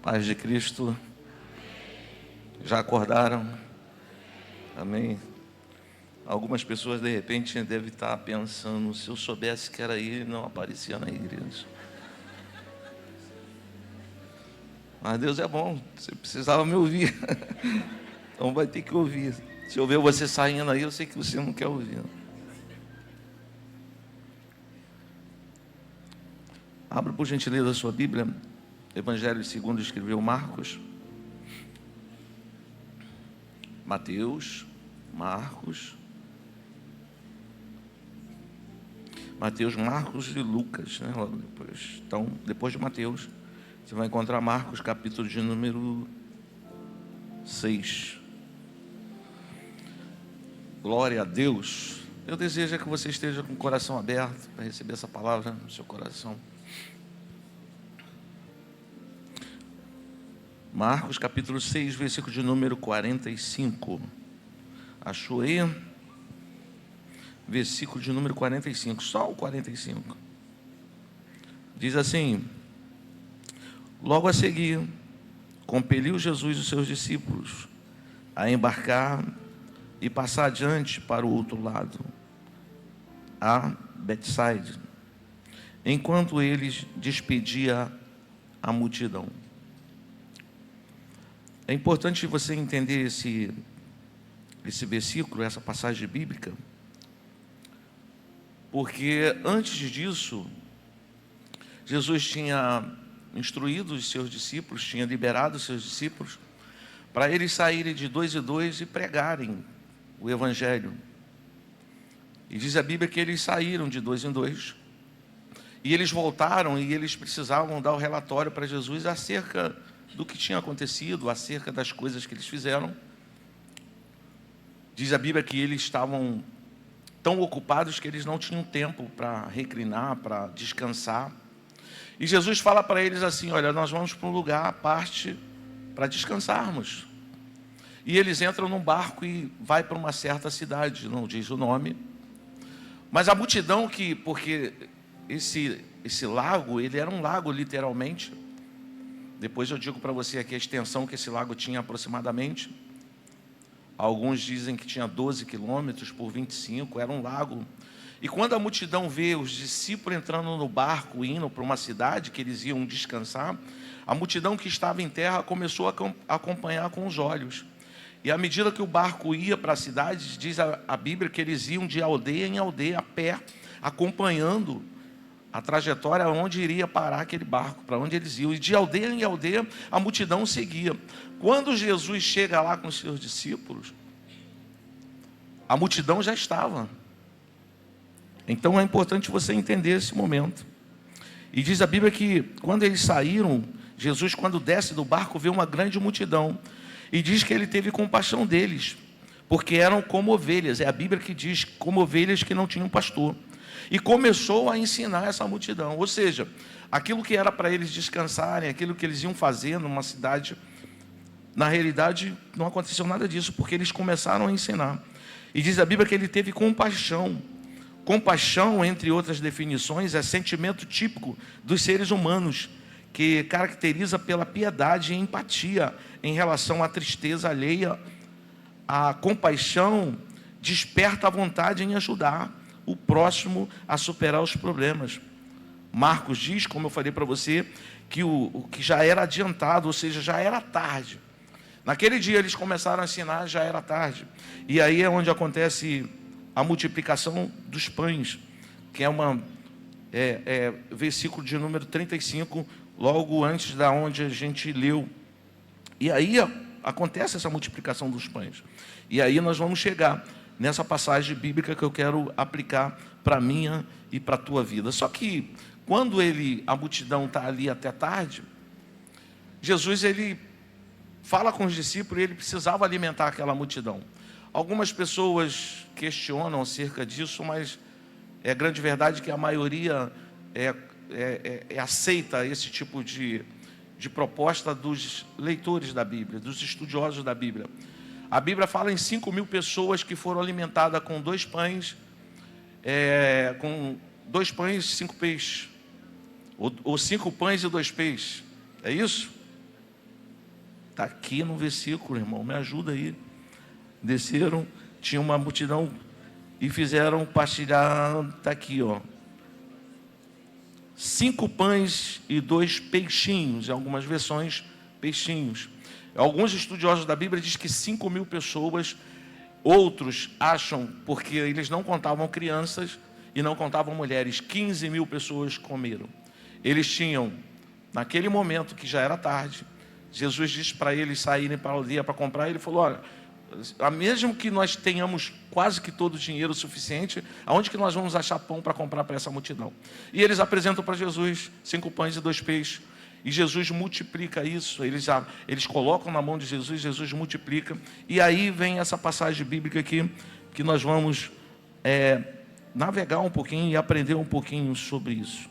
Paz de Cristo, já acordaram? Amém? Algumas pessoas de repente devem estar pensando, se eu soubesse que era ele, não aparecia na igreja. Mas Deus é bom, você precisava me ouvir. Então vai ter que ouvir. Se eu ver você saindo aí, eu sei que você não quer ouvir. Abra por gentileza a sua Bíblia, Evangelho segundo escreveu Marcos. Mateus, Marcos, Marcos e Lucas, né? Logo depois. Então, depois de Mateus, você vai encontrar Marcos, capítulo de número 6. Glória a Deus. Eu desejo que você esteja com o coração aberto para receber essa palavra no seu coração. Marcos, capítulo 6, versículo de número 45. Achou aí? Versículo de número 45, só o 45. Diz assim: logo a seguir, compeliu Jesus os seus discípulos a embarcar e passar adiante para o outro lado, a Betsaida, enquanto eles despedia a multidão. É importante você entender esse versículo, essa passagem bíblica, porque antes disso, Jesus tinha instruído os seus discípulos, tinha liberado os seus discípulos, para eles saírem de dois em dois e pregarem o Evangelho. E diz a Bíblia que eles saíram de dois em dois, e eles voltaram e eles precisavam dar o relatório para Jesus acerca do que tinha acontecido, acerca das coisas que eles fizeram. Diz a Bíblia que eles estavam tão ocupados que eles não tinham tempo para reclinar, para descansar. E Jesus fala para eles assim: olha, nós vamos para um lugar à parte para descansarmos. E eles entram num barco e vai para uma certa cidade, não diz o nome. Mas a multidão porque esse lago, ele era um lago literalmente. Depois eu digo para você aqui a extensão que esse lago tinha aproximadamente. Alguns dizem que tinha 12 quilômetros por 25, era um lago. E quando a multidão vê os discípulos entrando no barco, indo para uma cidade que eles iam descansar, a multidão que estava em terra começou a acompanhar com os olhos. E à medida que o barco ia para a cidade, diz a Bíblia que eles iam de aldeia em aldeia, a pé, acompanhando a trajetória onde iria parar aquele barco, para onde eles iam. E de aldeia em aldeia, a multidão seguia. Quando Jesus chega lá com os seus discípulos, a multidão já estava. Então é importante você entender esse momento. E diz a Bíblia que quando eles saíram, Jesus, quando desce do barco, vê uma grande multidão. E diz que ele teve compaixão deles, porque eram como ovelhas. É a Bíblia que diz, como ovelhas que não tinham pastor. E começou a ensinar essa multidão. Ou seja, aquilo que era para eles descansarem, aquilo que eles iam fazer numa cidade, na realidade não aconteceu nada disso, porque eles começaram a ensinar. E diz a Bíblia que ele teve compaixão. Compaixão, entre outras definições, é sentimento típico dos seres humanos, que caracteriza pela piedade e empatia em relação à tristeza alheia. A compaixão desperta a vontade em ajudar o próximo a superar os problemas. Marcos diz, como eu falei para você, que o que já era adiantado, ou seja, já era tarde. Naquele dia eles começaram a ensinar, já era tarde. E aí é onde acontece a multiplicação dos pães, que é versículo de número 35, logo antes da onde a gente leu. E aí acontece essa multiplicação dos pães. E aí nós vamos chegar nessa passagem bíblica que eu quero aplicar para a minha e para a tua vida. Só que quando a multidão está ali até tarde, Jesus ele fala com os discípulos e ele precisava alimentar aquela multidão. Algumas pessoas questionam acerca disso, mas é grande verdade que a maioria aceita esse tipo de proposta dos leitores da Bíblia, dos estudiosos da Bíblia. A Bíblia fala em 5.000 pessoas que foram alimentadas com 2 pães, com 2 pães e 5 peixes, ou 5 pães e 2 peixes, é isso? Está aqui no versículo, irmão, me ajuda aí. Desceram, tinha uma multidão e fizeram partilhar, está aqui, ó. 5 pães e 2 peixinhos, em algumas versões, peixinhos. Alguns estudiosos da Bíblia dizem que 5.000 pessoas, outros acham, porque eles não contavam crianças e não contavam mulheres, 15.000 pessoas comeram. Eles tinham, naquele momento que já era tarde, Jesus disse para eles saírem para a aldeia para comprar, ele falou, olha, mesmo que nós tenhamos quase que todo o dinheiro suficiente, aonde que nós vamos achar pão para comprar para essa multidão? E eles apresentam para Jesus 5 pães e 2 peixes. E Jesus multiplica isso, eles colocam na mão de Jesus, Jesus multiplica. E aí vem essa passagem bíblica aqui, que nós vamos navegar um pouquinho e aprender um pouquinho sobre isso.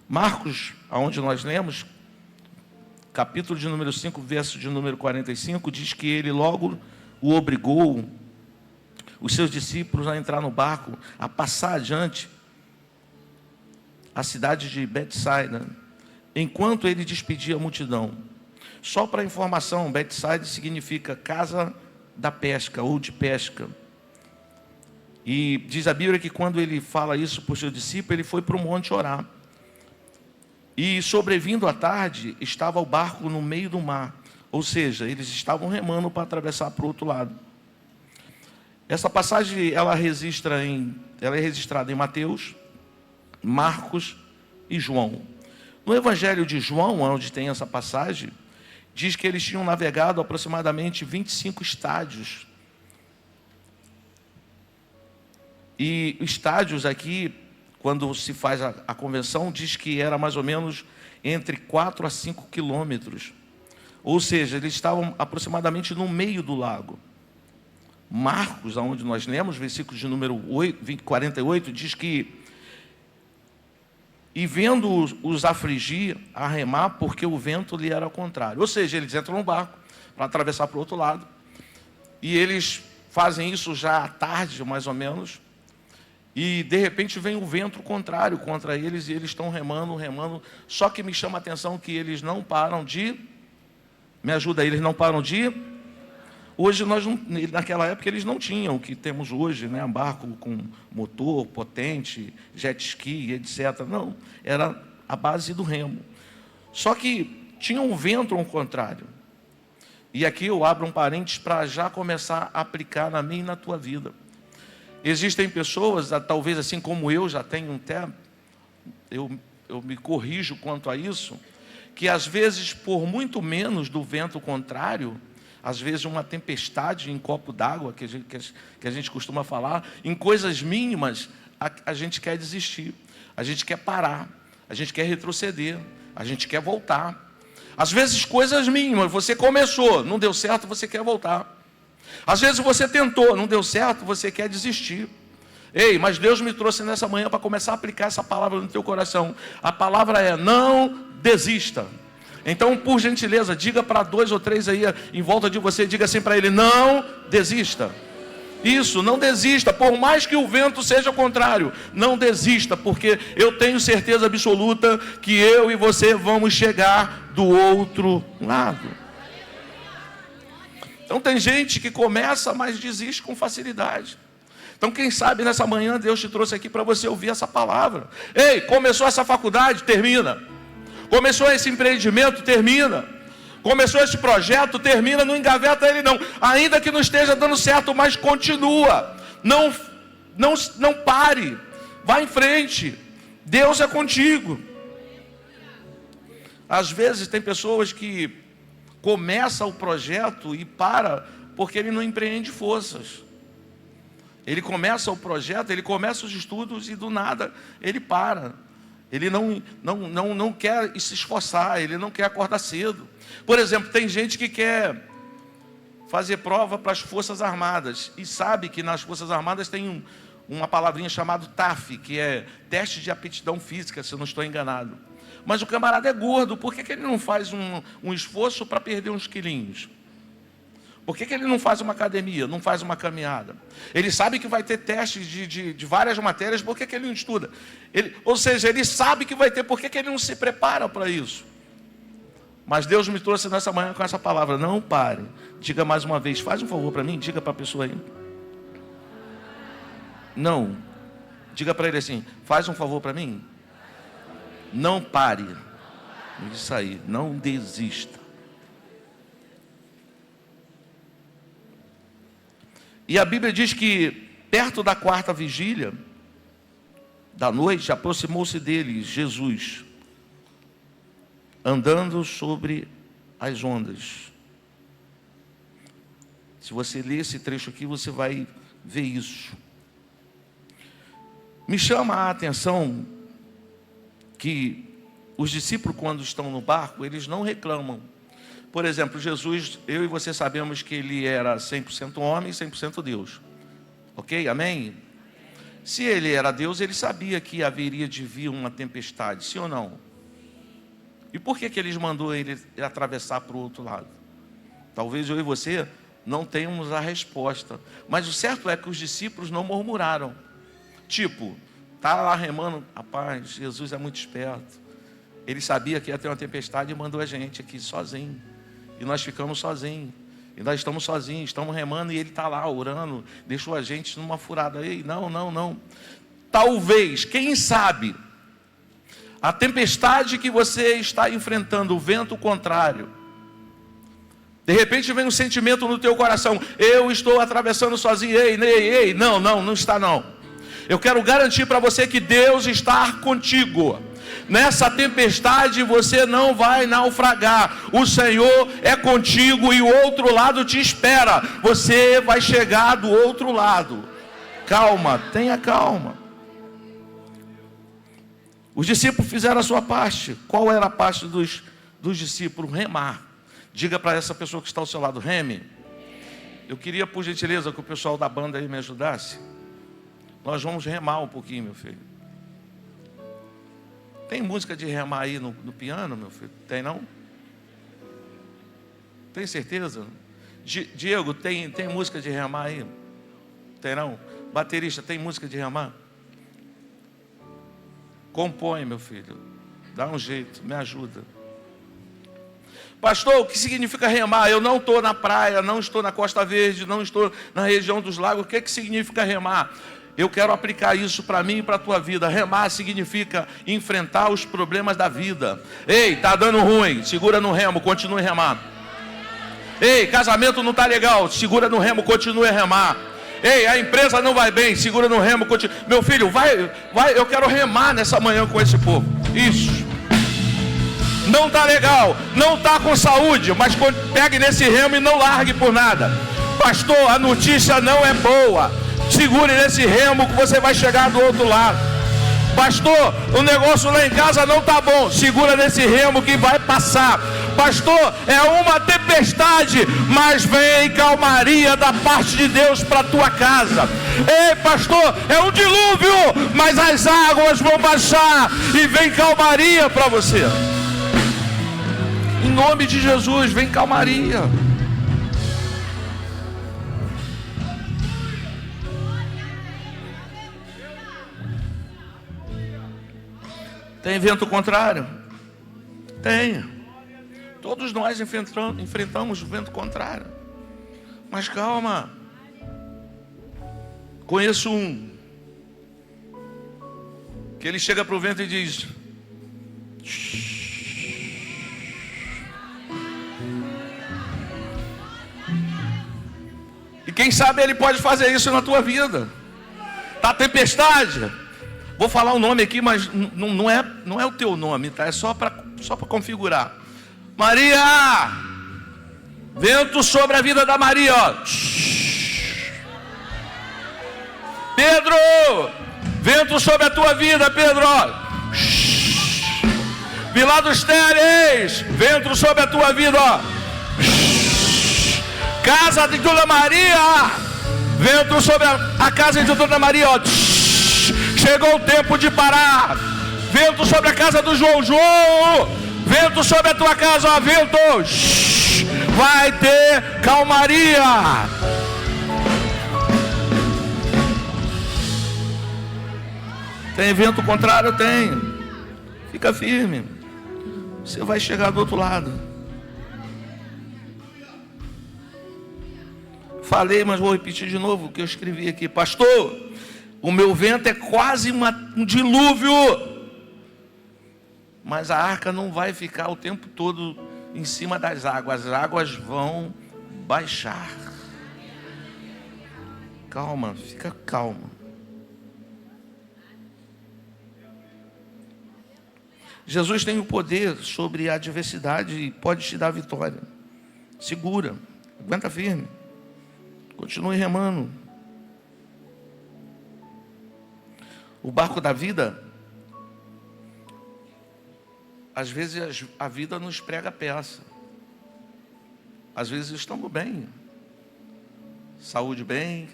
Marcos, aonde nós lemos, capítulo de número 5, verso de número 45, diz que ele logo o obrigou, os seus discípulos, a entrar no barco, a passar adiante a cidade de Betsaida, enquanto ele despedia a multidão. Só para informação, Betsaida significa casa da pesca ou de pesca. E diz a Bíblia que quando ele fala isso para o seu discípulo, ele foi para o monte orar. E sobrevindo à tarde, estava o barco no meio do mar. Ou seja, eles estavam remando para atravessar para o outro lado. Essa passagem ela é registrada em Mateus, Marcos e João. No Evangelho de João, onde tem essa passagem, diz que eles tinham navegado aproximadamente 25 estádios. E estádios aqui, quando se faz a convenção, diz que era mais ou menos entre 4 a 5 quilômetros. Ou seja, eles estavam aproximadamente no meio do lago. Marcos, onde nós lemos, versículo de número 48, diz que e vendo-os afligir, a remar, porque o vento lhe era ao contrário. Ou seja, eles entram no barco para atravessar para o outro lado. E eles fazem isso já à tarde, mais ou menos. E de repente vem o vento contrário contra eles e eles estão remando. Só que me chama a atenção que eles não param de... Me ajuda aí, eles não param de... Hoje, naquela época, eles não tinham o que temos hoje, né? Barco com motor potente, jet ski, etc. Não, era a base do remo. Só que tinha um vento ao contrário. E aqui eu abro um parênteses para já começar a aplicar na minha e na tua vida. Existem pessoas, talvez assim como eu já tenho até, eu me corrijo quanto a isso, que às vezes por muito menos do vento contrário, às vezes uma tempestade em copo d'água, que a gente costuma falar, em coisas mínimas, a gente quer desistir, a gente quer parar, a gente quer retroceder, a gente quer voltar. Às vezes coisas mínimas, você começou, não deu certo, você quer voltar. Às vezes você tentou, não deu certo, você quer desistir. Ei, mas Deus me trouxe nessa manhã para começar a aplicar essa palavra no teu coração. A palavra é: não desista. Então, por gentileza, diga para 2 ou 3 aí em volta de você, diga assim para ele: não desista. Isso, não desista, por mais que o vento seja contrário, não desista, porque eu tenho certeza absoluta que eu e você vamos chegar do outro lado. Então tem gente que começa, mas desiste com facilidade. Então quem sabe nessa manhã Deus te trouxe aqui para você ouvir essa palavra. Ei, começou essa faculdade? Termina. Começou esse empreendimento? Termina. Começou esse projeto? Termina, não engaveta ele não. Ainda que não esteja dando certo, mas continua. Não pare. Vá em frente. Deus é contigo. Às vezes tem pessoas que começa o projeto e para, porque ele não empreende forças. Ele começa o projeto, ele começa os estudos e do nada ele para. Ele não quer se esforçar, ele não quer acordar cedo. Por exemplo, tem gente que quer fazer prova para as Forças Armadas e sabe que nas Forças Armadas tem uma palavrinha chamada TAF, que é teste de aptidão física, se eu não estou enganado. Mas o camarada é gordo, por que ele não faz um esforço para perder uns quilinhos? Por que ele não faz uma academia, não faz uma caminhada? Ele sabe que vai ter testes de várias matérias, por que ele não estuda? Ou seja, ele sabe que vai ter, por que ele não se prepara para isso? Mas Deus me trouxe nessa manhã com essa palavra: não pare. Diga mais uma vez, faz um favor para mim, diga para a pessoa aí. Não. Diga para ele assim: faz um favor para mim. Não pare. Isso aí, não desista. E a Bíblia diz que perto da 4ª vigília da noite, aproximou-se dele Jesus, andando sobre as ondas. Se você ler esse trecho aqui, você vai ver isso. Me chama a atenção que os discípulos, quando estão no barco, eles não reclamam. Por exemplo, Jesus, eu e você sabemos que ele era 100% homem e 100% Deus. Ok? Amém? Se ele era Deus, ele sabia que haveria de vir uma tempestade, sim ou não? E por que eles mandou ele atravessar para o outro lado? Talvez eu e você não tenhamos a resposta. Mas o certo é que os discípulos não murmuraram. Tipo, tá lá remando, rapaz, Jesus é muito esperto. Ele sabia que ia ter uma tempestade e mandou a gente aqui sozinho. E nós ficamos sozinhos. E nós estamos sozinhos, estamos remando e ele está lá orando. Deixou a gente numa furada. Ei, não. Talvez, quem sabe, a tempestade que você está enfrentando, o vento contrário. De repente vem um sentimento no teu coração: eu estou atravessando sozinho. Ei, não está não. Eu quero garantir para você que Deus está contigo. Nessa tempestade você não vai naufragar. O Senhor é contigo e o outro lado te espera. Você vai chegar do outro lado. Calma, tenha calma. Os discípulos fizeram a sua parte. Qual era a parte dos discípulos? Remar. Diga para essa pessoa que está ao seu lado: reme. Eu queria, por gentileza, que o pessoal da banda aí me ajudasse. Nós vamos remar um pouquinho, meu filho. Tem música de remar aí no piano, meu filho? Tem não? Tem certeza? Diego, tem música de remar aí? Tem não? Baterista, tem música de remar? Compõe, meu filho. Dá um jeito, me ajuda. Pastor, o que significa remar? Eu não estou na praia, não estou na Costa Verde, não estou na região dos lagos. O que significa remar? Eu quero aplicar isso para mim e para a tua vida. Remar significa enfrentar os problemas da vida. Ei, está dando ruim, segura no remo, continue a remar. Ei, casamento não está legal, segura no remo, continue a remar. Ei, a empresa não vai bem, segura no remo, continue. Meu filho, vai, eu quero remar nessa manhã com esse povo. Isso. Não está legal, não está com saúde, mas pegue nesse remo e não largue por nada. Pastor, a notícia não é boa. Segure nesse remo que você vai chegar do outro lado. Pastor, o negócio lá em casa não está bom. Segura nesse remo que vai passar. Pastor, é uma tempestade, mas vem calmaria da parte de Deus para a tua casa. Ei, pastor, é um dilúvio, mas as águas vão baixar e vem calmaria para você. Em nome de Jesus, vem calmaria. Tem vento contrário? Tem. Todos nós enfrentamos o vento contrário. Mas calma. Conheço um que ele chega para o vento e diz: e quem sabe ele pode fazer isso na tua vida. Tá tempestade. Vou falar o nome aqui, mas não é o teu nome, tá? É só para configurar. Maria! Vento sobre a vida da Maria, ó. Pedro! Vento sobre a tua vida, Pedro, ó. Vila dos Teles! Vento sobre a tua vida, ó. Casa de Dona Maria! Vento sobre a casa de Dona Maria, ó. Chegou o tempo de parar. Vento sobre a casa do João. Vento sobre a tua casa, ó, vento. Vai ter calmaria. Tem vento contrário? Tem. Fica firme. Você vai chegar do outro lado. falei, mas vou repetir de novo o que eu escrevi aqui. Pastor, o meu vento é quase um dilúvio, mas a arca não vai ficar o tempo todo em cima das águas. As águas vão baixar. Calma, fica calma. Jesus tem o poder sobre a adversidade e pode te dar vitória. Segura, aguenta firme, continue remando. O barco da vida, às vezes a vida nos prega peça. Às vezes estamos bem, saúde bem,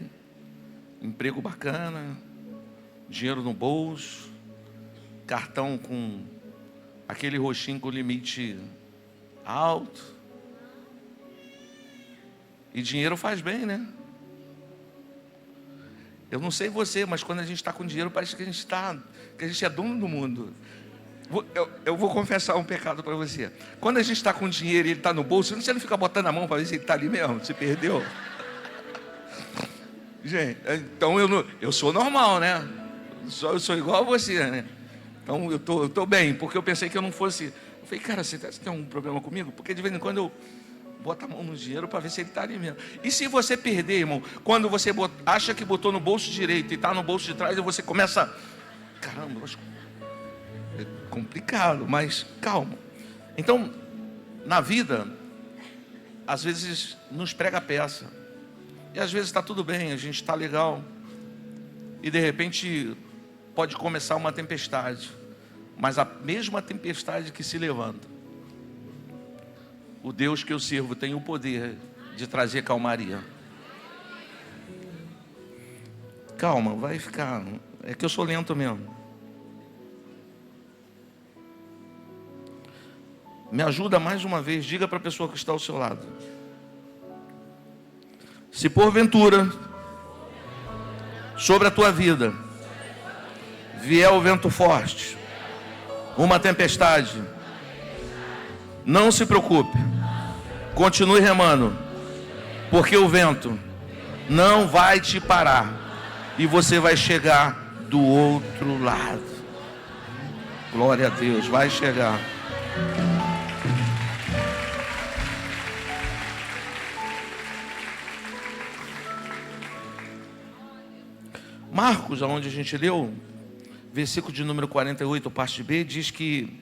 emprego bacana, dinheiro no bolso, cartão com aquele roxinho com limite alto. E dinheiro faz bem, né? Eu não sei você, mas quando a gente está com dinheiro, parece que a gente é dono do mundo. Eu vou confessar um pecado para você. Quando a gente está com dinheiro e ele está no bolso, você não fica botando a mão para ver se ele está ali mesmo, se perdeu. Gente, então eu sou normal, né? Eu sou igual a você, né? Então eu tô bem, porque eu pensei que eu não fosse. Eu falei, cara, você tem algum problema comigo? Porque de vez em quando eu boto a mão no dinheiro para ver se ele está ali mesmo. E se você perder, irmão, quando você acha que botou no bolso direito e está no bolso de trás, e você começa, caramba, é complicado, mas calma. Então, na vida, às vezes nos prega peça. E às vezes está tudo bem, a gente está legal. E de repente pode começar uma tempestade. Mas a mesma tempestade que se levanta, o Deus que eu sirvo tem o poder de trazer calmaria. Calma, vai ficar. É que eu sou lento mesmo. Me ajuda mais uma vez, diga para a pessoa que está ao seu lado. Se porventura sobre a tua vida vier o vento forte, uma tempestade, não se preocupe, continue remando, porque o vento não vai te parar e você vai chegar do outro lado. Glória a Deus, vai chegar. Marcos, onde a gente leu, versículo de número 48, parte B, diz que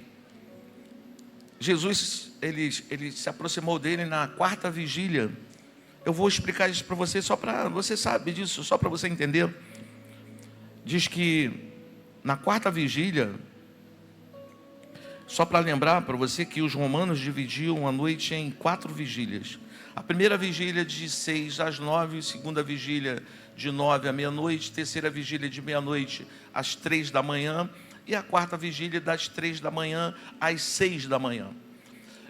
Jesus, ele se aproximou dele na quarta vigília. Eu vou explicar isso para você, só para você saber disso, só para você entender. Diz que na quarta vigília, só para lembrar para você que os romanos dividiam a noite em 4 vigílias. A primeira vigília de 6 às 9, a segunda vigília de 9 à meia-noite, terceira vigília de meia-noite às 3 da manhã e a quarta vigília das 3 da manhã às 6 da manhã.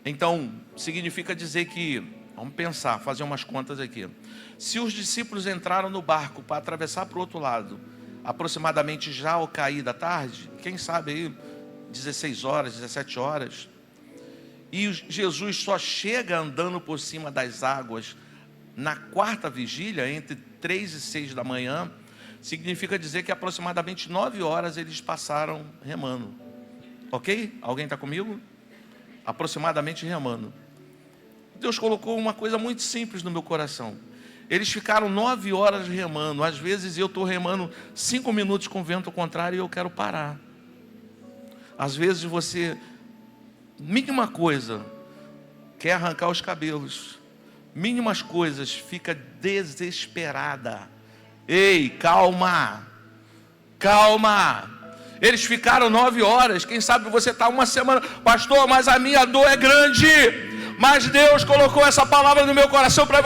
Então, significa dizer que, vamos pensar, fazer umas contas aqui. Se os discípulos entraram no barco para atravessar para o outro lado, aproximadamente já ao cair da tarde, quem sabe aí 16 horas, 17 horas, e Jesus só chega andando por cima das águas na quarta vigília, entre 3 e 6 da manhã, significa dizer que aproximadamente 9 horas eles passaram remando. Ok? Alguém está comigo? Aproximadamente remando. Deus colocou uma coisa muito simples no meu coração. Eles ficaram 9 horas remando. Às vezes eu estou remando 5 minutos com vento contrário e eu quero parar. Às vezes você, mínima coisa, quer arrancar os cabelos. Mínimas coisas, fica desesperada. Ei, calma. Calma. Eles ficaram 9 horas. Quem sabe você está uma semana. Pastor, mas a minha dor é grande. Mas Deus colocou essa palavra no meu coração para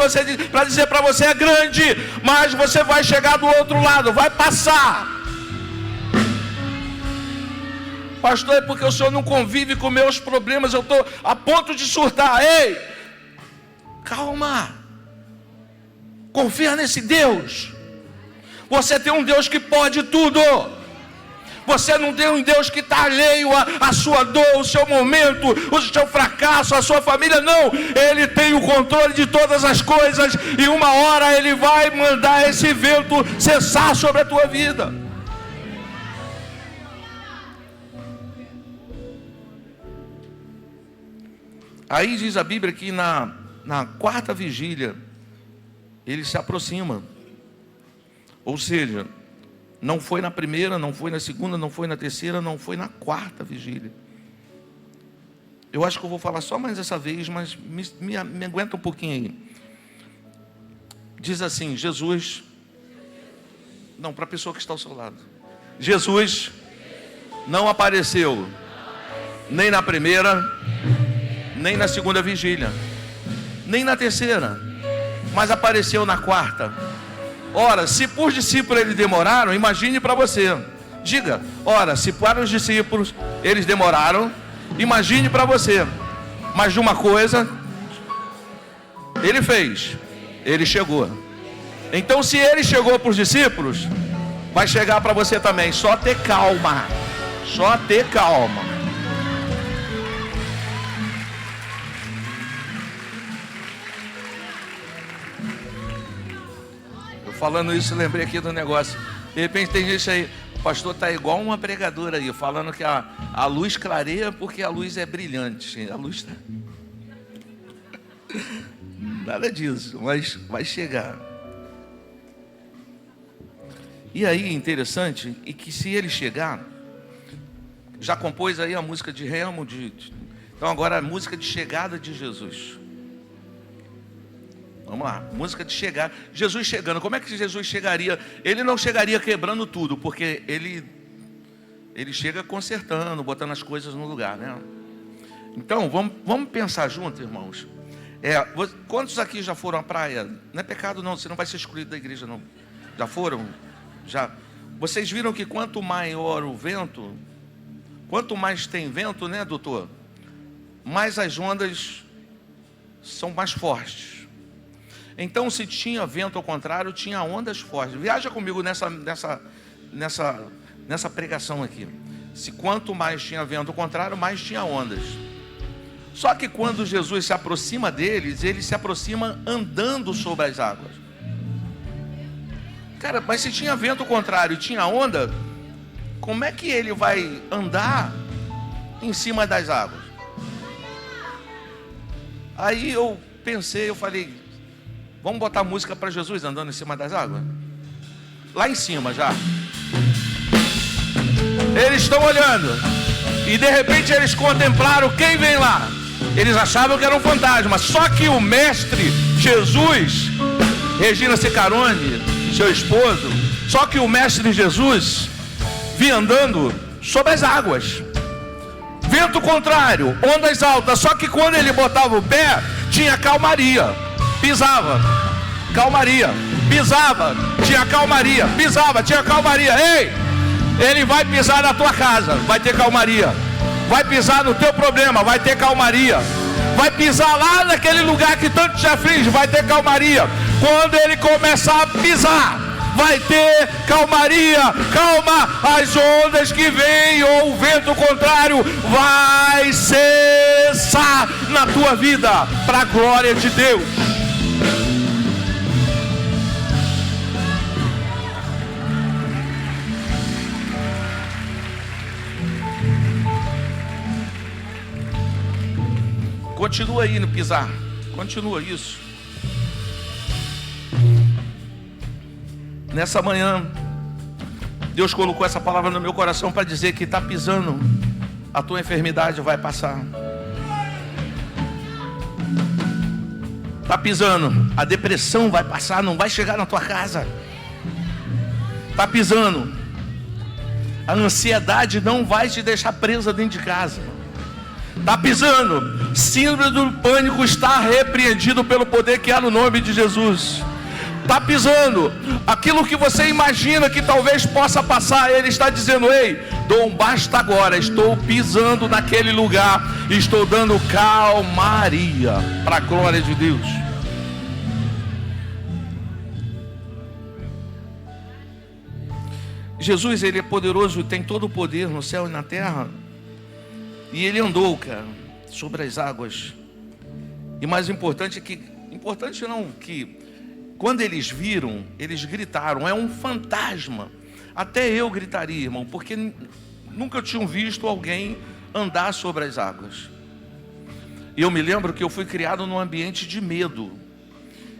dizer para você: é grande, mas você vai chegar do outro lado, vai passar. Pastor, é porque o senhor não convive com meus problemas, eu estou a ponto de surtar. Ei, calma, confia nesse Deus. Você tem um Deus que pode tudo. Você não tem um Deus que está alheio à sua dor, o seu momento, o seu fracasso, a sua família. Não, Ele tem o controle de todas as coisas. E uma hora Ele vai mandar esse vento cessar sobre a tua vida. Aí diz a Bíblia que na quarta vigília, Ele se aproxima. Ou seja, não foi na primeira, não foi na segunda, não foi na terceira, não foi na quarta vigília. Eu acho que eu vou falar só mais essa vez, mas me aguenta um pouquinho aí. Diz assim, Jesus... Não, para a pessoa que está ao seu lado. Jesus não apareceu nem na primeira, nem na segunda vigília, nem na terceira, mas apareceu na quarta. Ora, se por discípulos eles demoraram, imagine para você. Diga, ora, se para os discípulos eles demoraram, imagine para você. Mas de uma coisa Ele fez, Ele chegou. Então se Ele chegou para os discípulos, vai chegar para você também. Só ter calma. Só ter calma. Falando isso, lembrei aqui do negócio. De repente tem gente aí, o pastor está igual uma pregadora aí, falando que a luz clareia porque a luz é brilhante. A luz está... Nada disso, mas vai chegar. E aí, interessante, e que se ele chegar, já compôs aí a música de Remo, então agora a música de chegada de Jesus. Vamos lá, música de chegar. Jesus chegando, como é que Jesus chegaria? Ele não chegaria quebrando tudo, porque ele chega consertando, botando as coisas no lugar, né? Então, vamos pensar junto, irmãos. Quantos aqui já foram à praia? Não é pecado não, você não vai ser excluído da igreja não. Já foram? Já. Vocês viram que quanto maior o vento, quanto mais tem vento, né, doutor? Mais as ondas são mais fortes. Então, se tinha vento ao contrário, tinha ondas fortes. Viaja comigo nessa pregação aqui. Se quanto mais tinha vento ao contrário, mais tinha ondas. Só que quando Jesus se aproxima deles, ele se aproxima andando sobre as águas. Cara, mas se tinha vento ao contrário e tinha onda, como é que ele vai andar em cima das águas? Aí eu pensei, eu falei... Vamos botar música para Jesus andando em cima das águas? Lá em cima já. Eles estão olhando. E de repente eles contemplaram quem vem lá. Eles achavam que era um fantasma. Só que o mestre Jesus, Regina Secarone, seu esposo, só que o mestre Jesus vinha andando sobre as águas. Vento contrário, ondas altas. Só que quando ele botava o pé, tinha calmaria. Pisava, calmaria, pisava, tinha calmaria, pisava, tinha calmaria. Ei, ele vai pisar na tua casa, vai ter calmaria. Vai pisar no teu problema, vai ter calmaria. Vai pisar lá naquele lugar que tanto te aflige, vai ter calmaria. Quando ele começar a pisar, vai ter calmaria. Calma, as ondas que vêm ou o vento contrário vai cessar na tua vida, para a glória de Deus. Continua aí no pisar. Continua isso. Nessa manhã, Deus colocou essa palavra no meu coração para dizer que está pisando, a tua enfermidade vai passar. Está pisando, a depressão vai passar, não vai chegar na tua casa. Está pisando, a ansiedade não vai te deixar presa dentro de casa. Está pisando, síndrome do pânico está repreendido pelo poder que há no nome de Jesus. Está pisando, aquilo que você imagina que talvez possa passar, ele está dizendo: ei, dou um basta agora, estou pisando naquele lugar, estou dando calmaria, para a glória de Deus. Jesus, ele é poderoso, tem todo o poder no céu e na terra. E ele andou, cara, sobre as águas. E mais importante é que, importante não, que quando eles viram, eles gritaram, é um fantasma. Até eu gritaria, irmão, porque nunca tinham visto alguém andar sobre as águas. E eu me lembro que eu fui criado num ambiente de medo.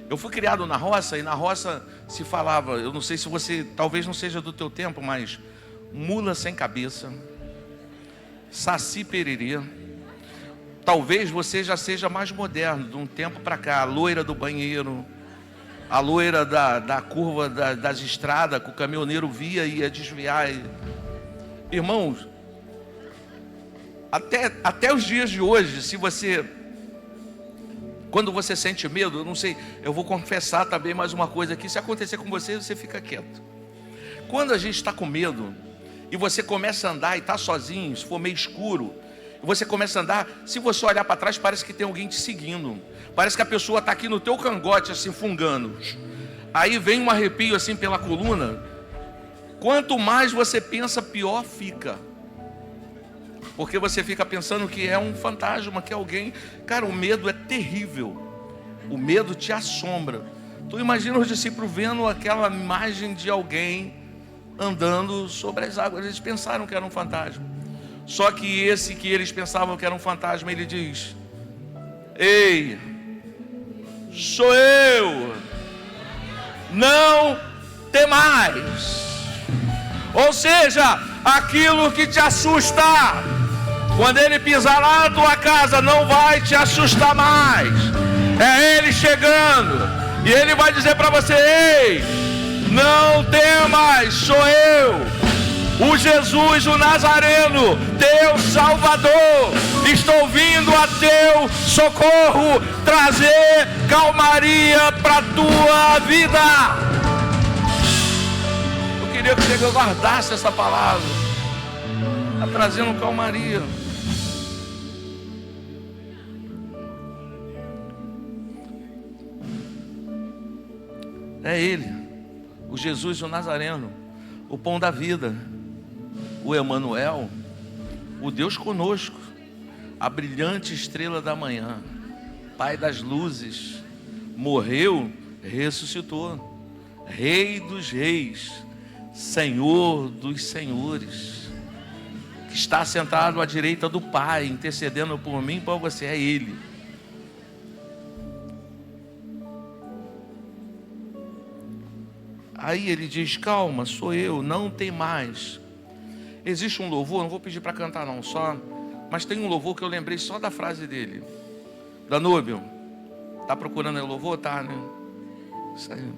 Eu fui criado na roça, e na roça se falava, eu não sei se você, talvez não seja do teu tempo, mas mula sem cabeça, saci pererê. Talvez você já seja mais moderno, de um tempo para cá, a loira do banheiro, a loira da curva das estradas, que o caminhoneiro via e ia desviar. Irmãos, até os dias de hoje, se você... Quando você sente medo, eu não sei, eu vou confessar também mais uma coisa aqui. Se acontecer com você, você fica quieto. Quando a gente está com medo, e você começa a andar e está sozinho, se for meio escuro, você começa a andar, se você olhar para trás, parece que tem alguém te seguindo. Parece que a pessoa está aqui no teu cangote, assim, fungando. Aí vem um arrepio assim pela coluna. Quanto mais você pensa, pior fica. Porque você fica pensando que é um fantasma, que é alguém. Cara, o medo é terrível. O medo te assombra. Tu imagina os discípulos vendo aquela imagem de alguém andando sobre as águas. Eles pensaram que era um fantasma. Só que esse que eles pensavam que era um fantasma, ele diz: ei, sou eu, não temais. Ou seja, aquilo que te assusta, quando ele pisar lá na tua casa, não vai te assustar mais. É ele chegando, e ele vai dizer para você: ei, não temas, sou eu, o Jesus, o Nazareno, teu Salvador. Estou vindo a teu socorro, trazer calmaria para a tua vida. Eu queria que você guardasse essa palavra. Está trazendo calmaria. É Ele, o Jesus, o Nazareno, o pão da vida, o Emanuel, o Deus conosco, a brilhante estrela da manhã, Pai das luzes, morreu, ressuscitou, Rei dos reis, Senhor dos senhores, que está sentado à direita do Pai, intercedendo por mim e por você. É Ele. Aí ele diz: calma, sou eu, não tem mais. Existe um louvor, não vou pedir para cantar não, só, mas tem um louvor que eu lembrei só da frase dele. Danúbio, tá procurando o louvor? Tá, né? Isso aí.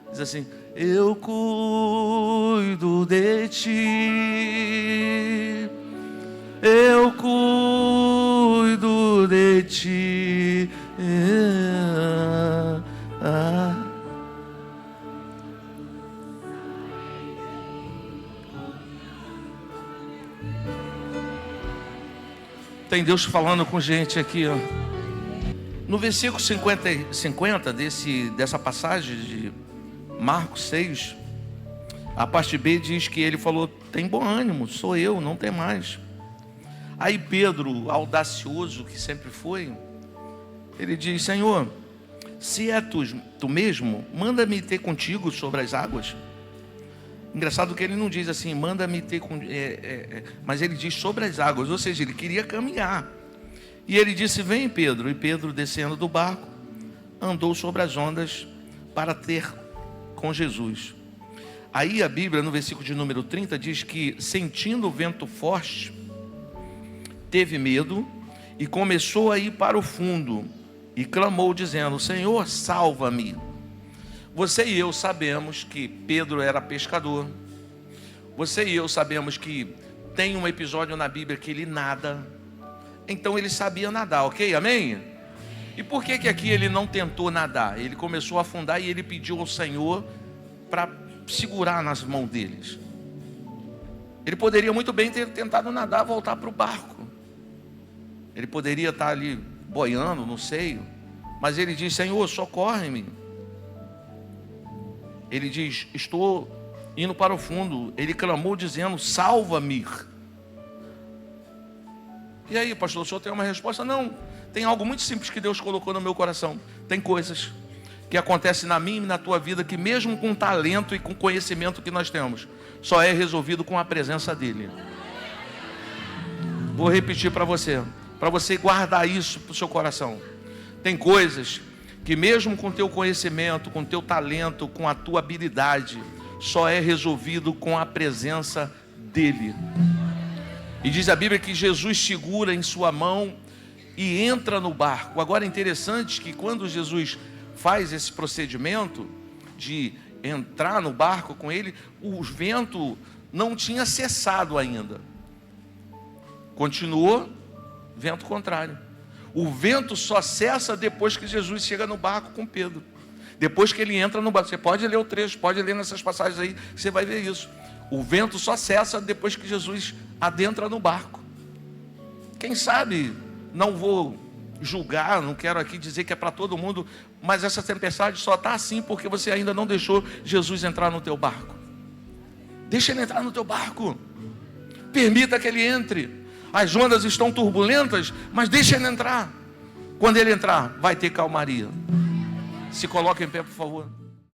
Diz assim: eu cuido de ti, eu cuido de ti. Tem Deus falando com gente aqui, ó. No versículo 50 dessa passagem de Marcos 6, a parte B diz que ele falou: tem bom ânimo, sou eu, não tem mais. Aí Pedro, audacioso que sempre foi, ele diz: Senhor, se é tu mesmo, manda-me ter contigo sobre as águas. Engraçado que ele não diz assim: manda-me ter mas ele diz sobre as águas, ou seja, ele queria caminhar. E ele disse: vem, Pedro. E Pedro, descendo do barco, andou sobre as ondas para ter com Jesus. Aí a Bíblia, no versículo de número 30, diz que, sentindo o vento forte, teve medo e começou a ir para o fundo e clamou dizendo: Senhor, salva-me. Você e eu sabemos que Pedro era pescador. Você e eu sabemos que tem um episódio na Bíblia que ele nada. Então ele sabia nadar, ok? Amém? E por que aqui ele não tentou nadar? Ele começou a afundar e ele pediu ao Senhor para segurar nas mãos deles. Ele poderia muito bem ter tentado nadar, voltar para o barco. Ele poderia estar ali boiando, não sei. Mas ele diz: Senhor, socorre-me. Ele diz: estou indo para o fundo, ele clamou dizendo: salva-me. E aí, pastor, o senhor tem uma resposta? Não, tem algo muito simples que Deus colocou no meu coração. Tem coisas que acontecem na minha e na tua vida que mesmo com o talento e com o conhecimento que nós temos, só é resolvido com a presença dele. Vou repetir para você guardar isso para o seu coração. Tem coisas que mesmo com o teu conhecimento, com o teu talento, com a tua habilidade, só é resolvido com a presença dele. E diz a Bíblia que Jesus segura em sua mão e entra no barco. Agora é interessante que quando Jesus faz esse procedimento de entrar no barco com ele, o vento não tinha cessado ainda. Continuou, vento contrário. O vento só cessa depois que Jesus chega no barco com Pedro. Depois que ele entra no barco. Você pode ler o trecho, pode ler nessas passagens aí, você vai ver isso. O vento só cessa depois que Jesus adentra no barco. Quem sabe, não vou julgar, não quero aqui dizer que é para todo mundo, mas essa tempestade só está assim porque você ainda não deixou Jesus entrar no teu barco. Deixa ele entrar no teu barco. Permita que ele entre. As ondas estão turbulentas, mas deixa ele entrar. Quando ele entrar, vai ter calmaria. Se coloque em pé, por favor.